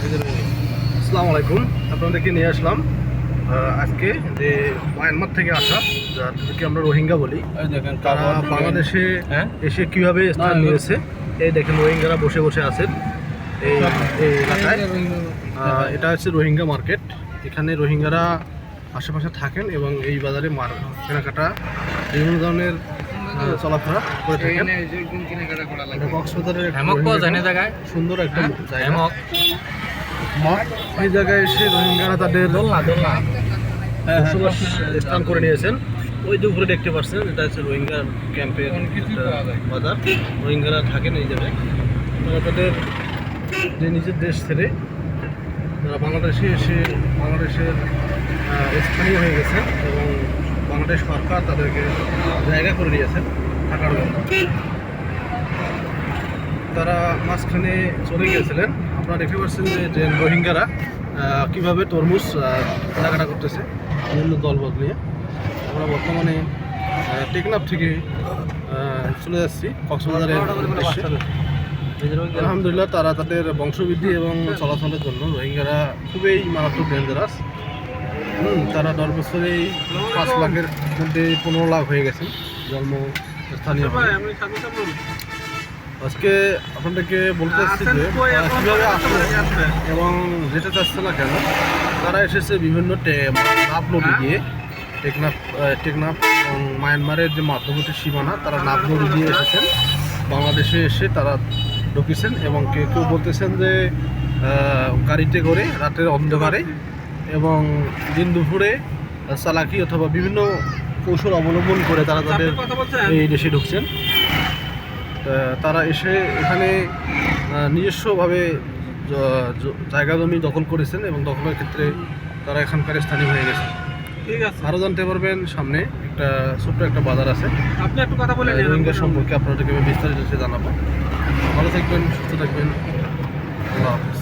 আসসালামু আলাইকুম। আপনাদেরকে নিয়ে আসলাম আজকে যে মায়ানমার থেকে আসা, যাদেরকে আমরা রোহিঙ্গা বলি, তারা বাংলাদেশে এসে কীভাবে স্থান নিয়েছে। এই দেখেন রোহিঙ্গারা বসে বসে আছেন এই এলাকায়। এটা হচ্ছে রোহিঙ্গা মার্কেট। এখানে রোহিঙ্গারা আশেপাশে থাকেন এবং এই বাজারে কেনাকাটা বিভিন্ন ধরনের চলাফেরা করে থাকেন। কক্সবাজারের সুন্দর একটা জায়গা। এই জায়গায় এসে রোহিঙ্গারা তাদের বসবাস স্থান করে নিয়েছেন। ওই যে উপরে দেখতে পাচ্ছেন, এটা হচ্ছে রোহিঙ্গা ক্যাম্পের বাজার। রোহিঙ্গারা থাকেন এই জায়গায়। তারা তাদের যে নিজের দেশ ছেড়ে তারা বাংলাদেশে এসে বাংলাদেশের স্থানীয় হয়ে গেছেন এবং বাংলাদেশ সরকার তাদেরকে জায়গা করে দিয়েছেন থাকার জন্য। তারা মাঝখানে চলে গিয়েছিলেন। আপনারা দেখতে পাচ্ছেন যে রোহিঙ্গারা কীভাবে তরমুজ কেনাকাটা করতেছে বিভিন্ন দলবল নিয়ে। আমরা বর্তমানে টেকনাফ থেকে চলে যাচ্ছি কক্সবাজারের উদ্দেশ্যে। আলহামদুলিল্লাহ, তারা তাদের বংশবৃদ্ধি এবং চলাচলের জন্য রোহিঙ্গারা খুবই মারাত্মক ডেঞ্জারাস। তারা 10 বছরেই 5 লাখের মধ্যে 15 লাখ হয়ে গেছেন জন্মস্থানীয়। আজকে আপনাদেরকে বলতে চাচ্ছি যে কীভাবে আসলে এবং যেতে চাচ্ছে না কেন। তারা এসেছে বিভিন্ন নাপ নদী দিয়ে, টেকনাফ এবং মায়ানমারের যে মধ্যবর্তী সীমানা, তারা নাপ নদী দিয়ে এসেছেন। বাংলাদেশে এসে তারা ঢুকেছেন এবং কেউ কেউ বলতেছেন যে গাড়িতে করে রাতের অন্ধকারে এবং দিন দুপুরে চালাকি অথবা বিভিন্ন কৌশল অবলম্বন করে তারা তাদের এই দেশে ঢুকছেন। তারা এসে এখানে নিজস্বভাবে জায়গা জমি দখল করেছেন এবং দখলের ক্ষেত্রে তারা এখানকার স্থানীয় হয়ে গেছে। ঠিক আছে, আরও জানতে পারবেন। সামনে একটা ছোট্ট একটা বাজার আছে, আপনি একটু কথা বলে রোহিঙ্গা সম্পর্কে আপনাদেরকে আমি বিস্তারিত জানাবো। ভালো থাকবেন, সুস্থ থাকবেন। আল্লাহ হাফেজ।